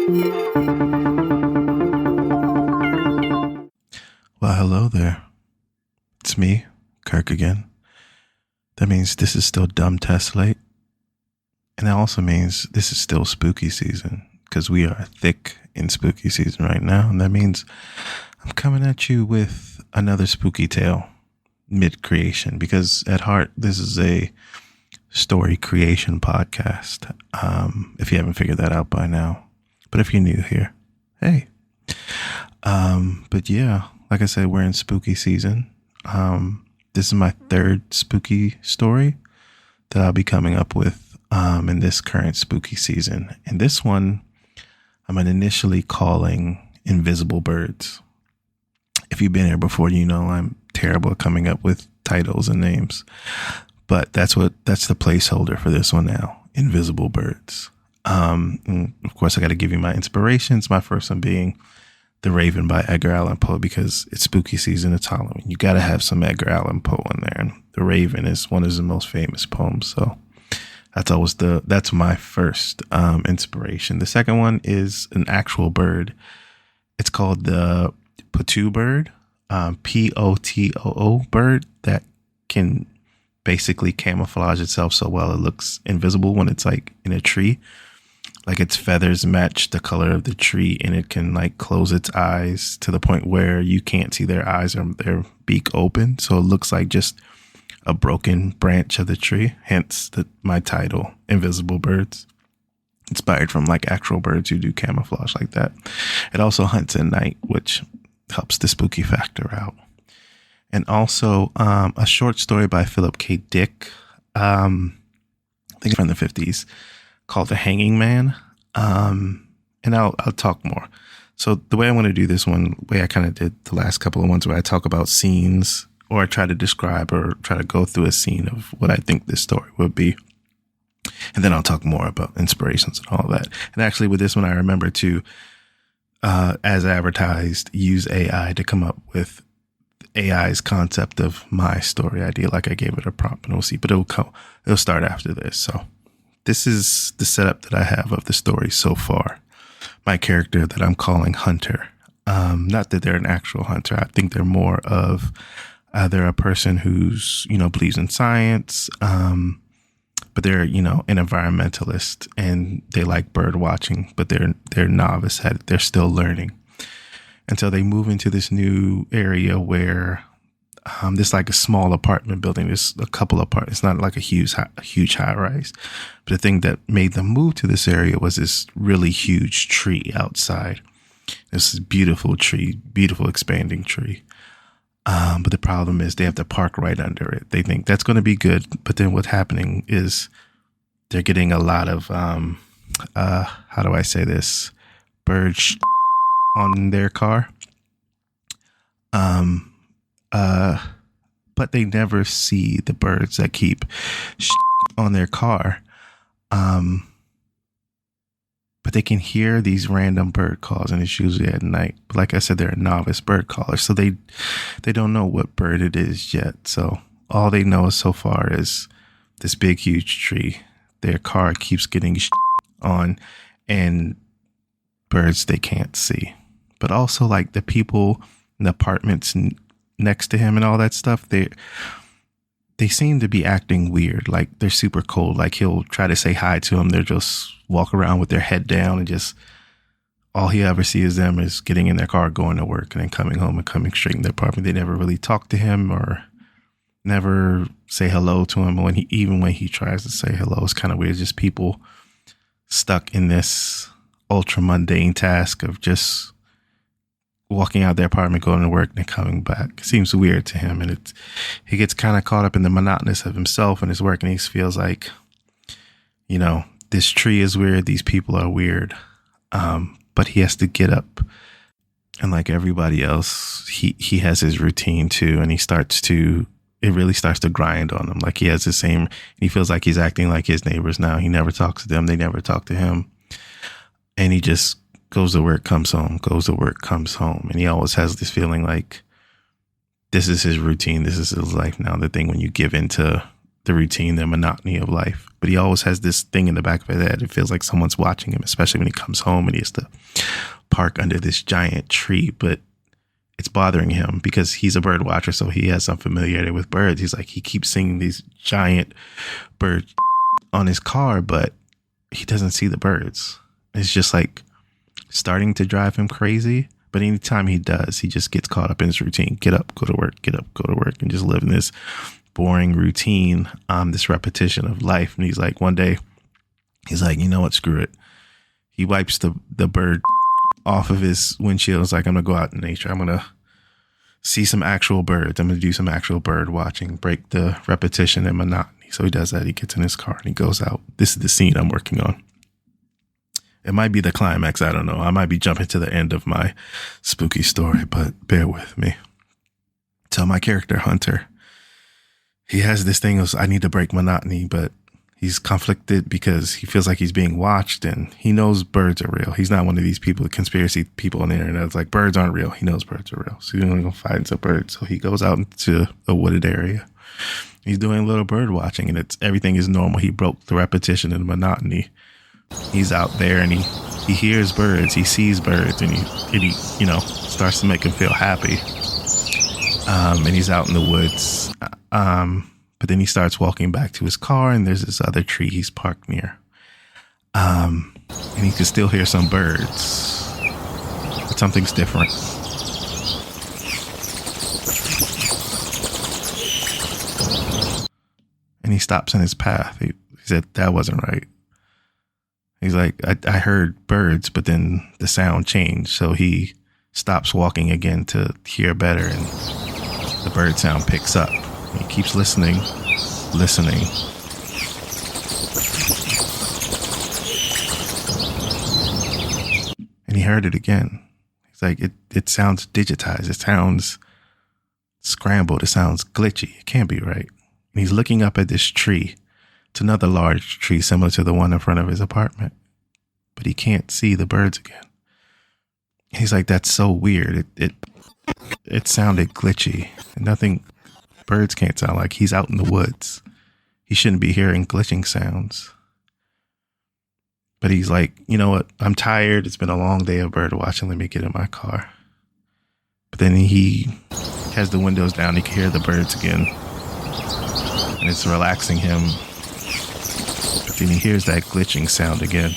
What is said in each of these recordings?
Well, hello there. It's me, Kirk again. That means this is still Dumb Test Late. And that also means this is still spooky season because we are thick in spooky season right now. And that means I'm coming at you with another spooky tale mid-creation because at heart, this is a story creation podcast. If you haven't figured that out by now. But if you're new here, hey. But yeah, like I said, we're in spooky season. This is my third spooky story that I'll be coming up with in this current spooky season. And this one, I'm initially calling Invisible Birds. If you've been here before, you know I'm terrible at coming up with titles and names. But that's the placeholder for this one now, Invisible Birds. And of course, I got to give you my inspirations. My first one being The Raven by Edgar Allan Poe, because it's spooky season, it's Halloween. You got to have some Edgar Allan Poe in there. And The Raven is one of his most famous poems. So that's my first inspiration. The second one is an actual bird. It's called the Potoo bird, Potoo bird, that can basically camouflage itself so well it looks invisible when it's like in a tree. Like its feathers match the color of the tree, and it can like close its eyes to the point where you can't see their eyes or their beak open. So it looks like just a broken branch of the tree. Hence my title, Invisible Birds. Inspired from like actual birds who do camouflage like that. It also hunts at night, which helps the spooky factor out. And also a short story by Philip K. Dick, I think from the 50s, called The Hanging Man. And I'll talk more. So the way I want to do this one, the way I kind of did the last couple of ones where I talk about scenes, or I try to describe or try to go through a scene of what I think this story would be. And then I'll talk more about inspirations and all that. And actually with this one, I remember to, as advertised, use AI to come up with AI's concept of my story idea. Like I gave it a prompt and we'll see, but it'll start after this. So this is the setup that I have of the story so far. My character that I'm calling Hunter. Not that they're an actual hunter. I think they're more of either a person who's, believes in science, but they're, an environmentalist and they like bird watching, but they're novice at it. They're still learning until they move into this new area where there's like a small apartment building. There's a couple of apartments. It's not like a huge high rise. But the thing that made them move to this area was this really huge tree outside. This is beautiful tree, beautiful expanding tree. But the problem is they have to park right under it. They think that's going to be good. But then what's happening is they're getting a lot of, how do I say this? Bird on their car. But they never see the birds that keep on their car. But they can hear these random bird calls, and it's usually at night. But like I said, they're a novice bird caller, so they don't know what bird it is yet. So all they know so far is this big, huge tree. Their car keeps getting on, and birds they can't see. But also like the people in the apartments next to him and all that stuff, they seem to be acting weird. Like they're super cold. Like he'll try to say hi to them. They're just walk around with their head down and just all he ever sees them is getting in their car, going to work, and then coming home and coming straight in their apartment. They never really talk to him or never say hello to him. Even when he tries to say hello, it's kind of weird. Just people stuck in this ultra mundane task of just walking out their apartment, going to work, and then coming back. It seems weird to him, and he gets kind of caught up in the monotonous of himself and his work, and he feels like, this tree is weird, these people are weird, but he has to get up, and like everybody else, he has his routine too, and it really starts to grind on him. Like he has the same, he feels like he's acting like his neighbors now. He never talks to them, they never talk to him, and he just goes to work, comes home, goes to work, comes home. And he always has this feeling like this is his routine. This is his life now. The thing when you give into the routine, the monotony of life. But he always has this thing in the back of his head. It feels like someone's watching him, especially when he comes home and he has to park under this giant tree. But it's bothering him because he's a bird watcher, so he has some familiarity with birds. He's like, he keeps seeing these giant birds on his car, but he doesn't see the birds. It's just like starting to drive him crazy. But anytime he does, he just gets caught up in his routine. Get up, go to work, get up, go to work, and just live in this boring routine, this repetition of life. And he's like, one day, he's like, you know what, screw it. He wipes the bird off of his windshield. It's like, I'm going to go out in nature. I'm going to see some actual birds. I'm going to do some actual bird watching, break the repetition and monotony. So he does that. He gets in his car and he goes out. This is the scene I'm working on. It might be the climax. I don't know. I might be jumping to the end of my spooky story, but bear with me. So my character, Hunter, he has this thing of, I need to break monotony, but he's conflicted because he feels like he's being watched and he knows birds are real. He's not one of these people, conspiracy people on the internet. It's like, birds aren't real. He knows birds are real. So he's going to go find some birds. So he goes out into a wooded area. He's doing a little bird watching and everything is normal. He broke the repetition and the monotony. He's out there and he hears birds, he sees birds, and he starts to make him feel happy. And he's out in the woods. But then he starts walking back to his car and there's this other tree he's parked near. And he can still hear some birds, but something's different. And he stops in his path. He said, that wasn't right. He's like, I heard birds, but then the sound changed. So he stops walking again to hear better, and the bird sound picks up. He keeps listening. And he heard it again. He's like, it sounds digitized. It sounds scrambled. It sounds glitchy. It can't be right. And he's looking up at this tree. It's another large tree similar to the one in front of his apartment, but he can't see the birds again. He's like, that's so weird. It sounded glitchy. Nothing, birds can't sound like. He's out in the woods. He shouldn't be hearing glitching sounds. But he's like, you know what? I'm tired. It's been a long day of bird watching. Let me get in my car. But then he has the windows down. He can hear the birds again. And it's relaxing him. But then he hears that glitching sound again.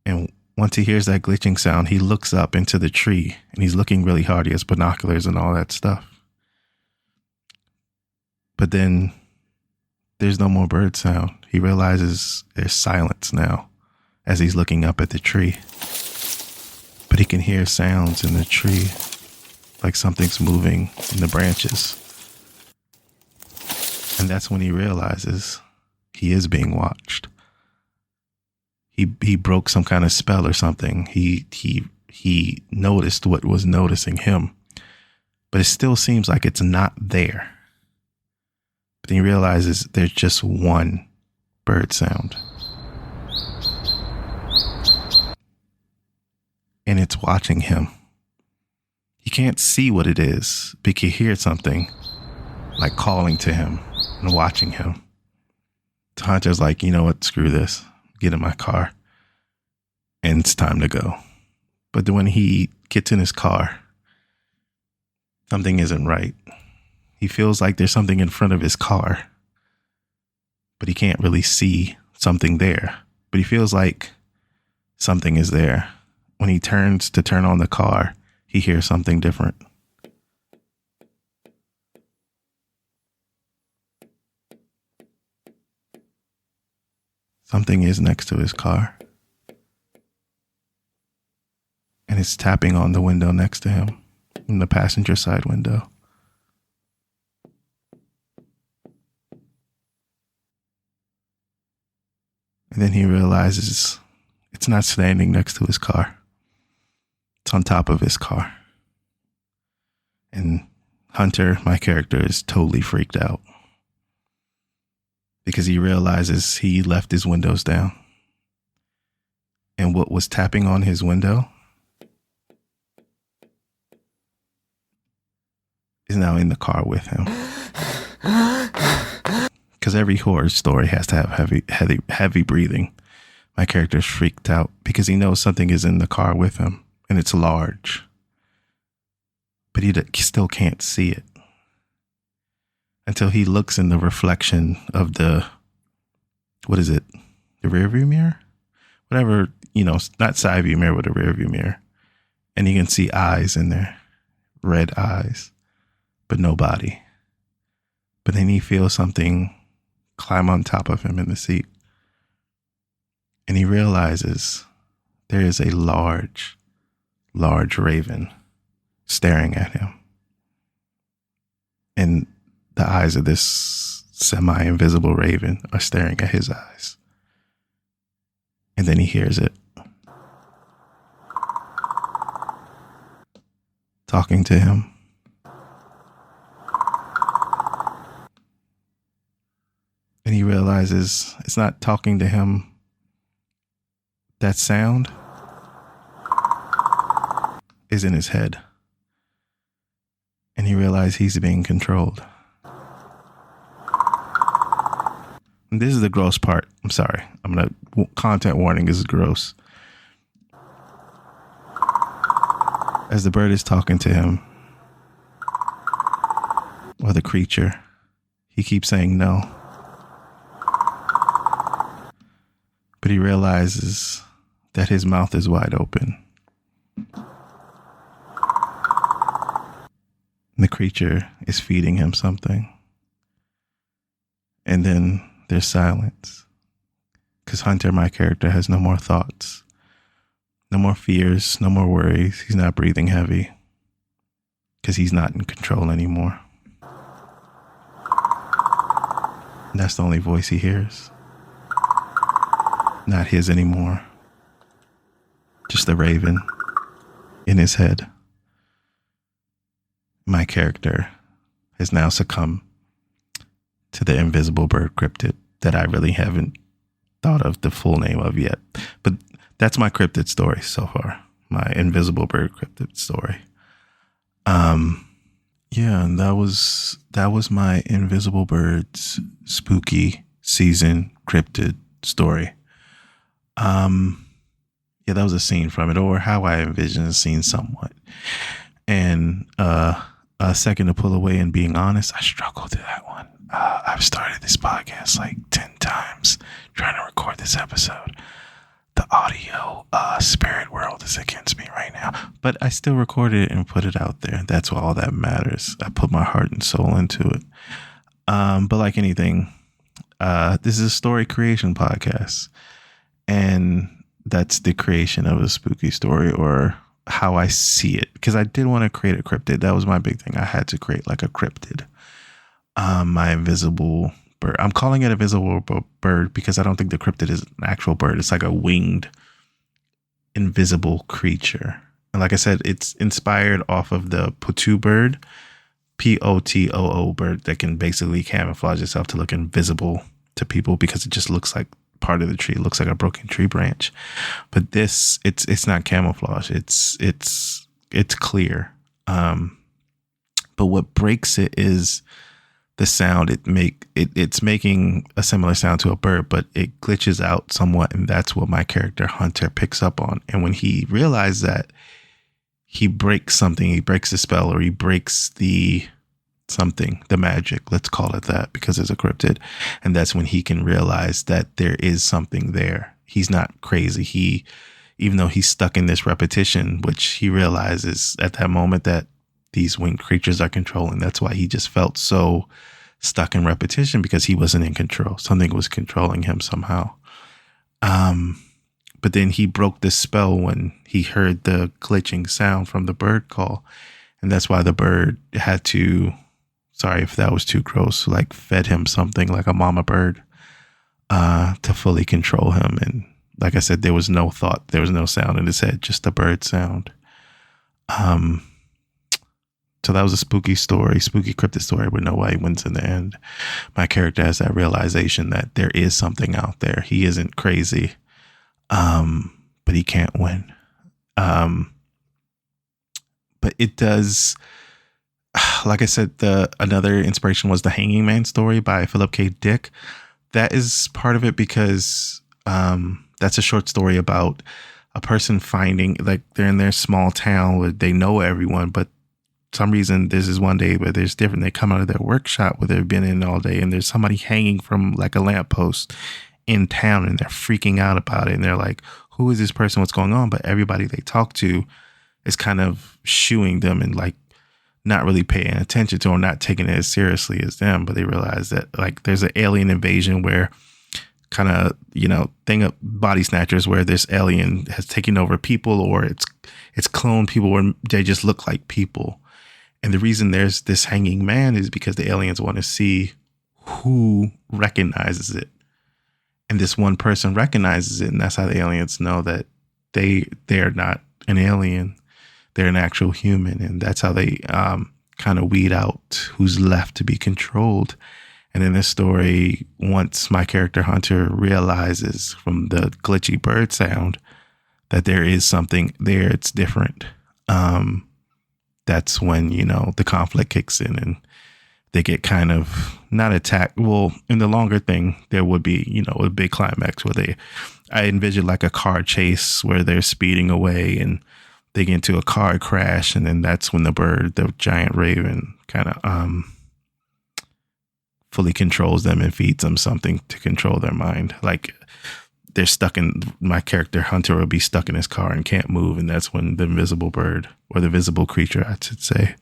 And once he hears that glitching sound, he looks up into the tree and he's looking really hard. He has binoculars and all that stuff. But then there's no more bird sound. He realizes there's silence now as he's looking up at the tree. But he can hear sounds in the tree, like something's moving in the branches. And that's when he realizes he is being watched. He broke some kind of spell or something. He noticed what was noticing him, but it still seems like it's not there. But then he realizes there's just one bird sound. And it's watching him. He can't see what it is, but he can hear something like calling to him and watching him. So Hunter's like, you know what, screw this. Get in my car. And it's time to go. But then when he gets in his car, something isn't right. He feels like there's something in front of his car, but he can't really see something there. But he feels like something is there. When he turns to turn on the car, he hears something different. Something is next to his car. And it's tapping on the window next to him, in the passenger side window. And then he realizes it's not standing next to his car. It's on top of his car. And Hunter, my character, is totally freaked out because he realizes he left his windows down. And what was tapping on his window is now in the car with him. Because every horror story has to have heavy breathing. My character's freaked out because he knows something is in the car with him and it's large, but he still can't see it until he looks in the reflection of the, what is it? The rear view mirror? Whatever, not side view mirror, but a rear view mirror. And he can see eyes in there, red eyes, but no body. But then he feels something climb on top of him in the seat. And he realizes there is a large raven staring at him. And the eyes of this semi-invisible raven are staring at his eyes. And then he hears it talking to him. And he realizes it's not talking to him. That sound is in his head. And he realizes he's being controlled. And this is the gross part. I'm sorry. Content warning, this is gross. As the bird is talking to him, or the creature, he keeps saying no. But he realizes that his mouth is wide open. And the creature is feeding him something. And then there's silence. Because Hunter, my character, has no more thoughts. No more fears, no more worries. He's not breathing heavy. Because he's not in control anymore. And that's the only voice he hears. Not his anymore. Just the raven in his head. My character has now succumbed to the invisible bird cryptid that I really haven't thought of the full name of yet. But that's my cryptid story so far. My invisible bird cryptid story. Yeah, and that was my invisible birds spooky season cryptid story. Yeah, that was a scene from it, or how I envision a scene somewhat. And a second to pull away and being honest, I struggled through that one. I've started this podcast like 10 times trying to record this episode. The audio spirit world is against me right now, but I still recorded it and put it out there. That's all that matters. I put my heart and soul into it. But like anything, this is a story creation podcast, and that's the creation of a spooky story, or how I see it, because I did want to create a cryptid. That was my big thing. I had to create like a cryptid. My invisible bird. I'm calling it a visible bird because I don't think the cryptid is an actual bird. It's like a winged, invisible creature. And like I said, it's inspired off of the Potoo bird, Potoo bird, that can basically camouflage itself to look invisible to people because it just looks like part of the tree. It looks like a broken tree branch. But this, it's not camouflage. It's clear. But what breaks it is the sound it's making a similar sound to a bird, but it glitches out somewhat, and that's what my character Hunter picks up on. And when he realizes that, he breaks something, he breaks the spell, or he breaks the magic, let's call it that, because it's a cryptid. And that's when he can realize that there is something there. He's not crazy. Even though he's stuck in this repetition, which he realizes at that moment that these winged creatures are controlling. That's why he just felt so stuck in repetition, because he wasn't in control. Something was controlling him somehow. But then he broke this spell when he heard the glitching sound from the bird call. And that's why the bird had to, sorry if that was too gross, like fed him something like a mama bird to fully control him. And like I said, there was no thought, there was no sound in his head, just the bird sound. So that was a spooky cryptid story with no way wins in the end. My character has that realization that there is something out there. He isn't crazy, but he can't win. But it does like I said, the another inspiration was the Hanging Man story by Philip K. Dick. That is part of it because that's a short story about a person finding, like, they're in their small town where they know everyone, but some reason this is one day where there's different. They come out of their workshop where they've been in all day, and there's somebody hanging from like a lamppost in town, and they're freaking out about it, and they're like, who is this person, what's going on? But everybody they talk to is kind of shooing them and like not really paying attention to or not taking it as seriously as them. But they realize that like there's an alien invasion where kind of, thing of body snatchers, where this alien has taken over people, or it's cloned people, or they just look like people. And the reason there's this hanging man is because the aliens want to see who recognizes it. And this one person recognizes it, and that's how the aliens know that they're not an alien, they're an actual human. And that's how they kind of weed out who's left to be controlled. And in this story, once my character Hunter realizes from the glitchy bird sound that there is something there, it's different. That's when, the conflict kicks in and they get kind of not attacked. Well, in the longer thing, there would be, a big climax where I envision like a car chase where they're speeding away and they get into a car crash. And then that's when the giant raven kind of, fully controls them and feeds them something to control their mind. Like they're stuck in, my character Hunter will be stuck in his car and can't move. And that's when the invisible bird, or the visible creature, I should say,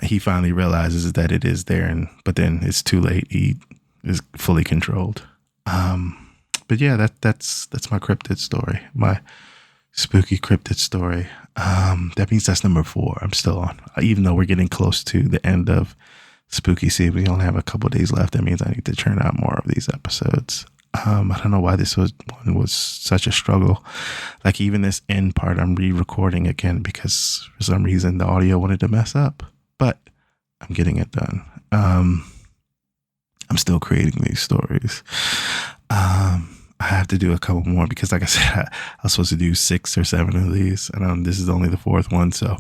he finally realizes that it is there. But then it's too late. He is fully controlled. But yeah, that's my cryptid story, my spooky cryptid story. That means that's number 4. I'm still on, even though we're getting close to the end of spooky season. We only have a couple days left. That means I need to churn out more of these episodes. I don't know why this one was such a struggle. Like even this end part, I'm re-recording again because for some reason the audio wanted to mess up. But I'm getting it done. I'm still creating these stories. I have to do a couple more because, like I said, I was supposed to do 6 or 7 of these, and this is only the 4th one, so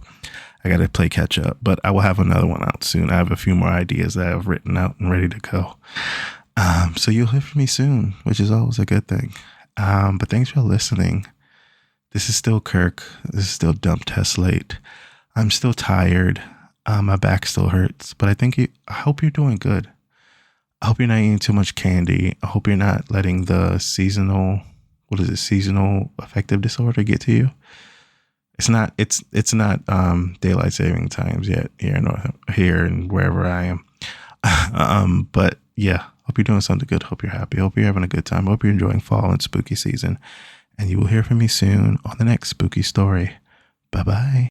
I got to play catch up. But I will have another one out soon. I have a few more ideas that I've written out and ready to go. So you'll hear from me soon, which is always a good thing. But thanks for listening. This is still Kirk. This is still Dump Test Late. I'm still tired. My back still hurts, but I hope you're doing good. I hope you're not eating too much candy. I hope you're not letting the seasonal affective disorder get to you. It's not daylight saving times yet here and wherever I am. But yeah, hope you're doing something good. Hope you're happy. Hope you're having a good time. Hope you're enjoying fall and spooky season. And you will hear from me soon on the next spooky story. Bye-bye.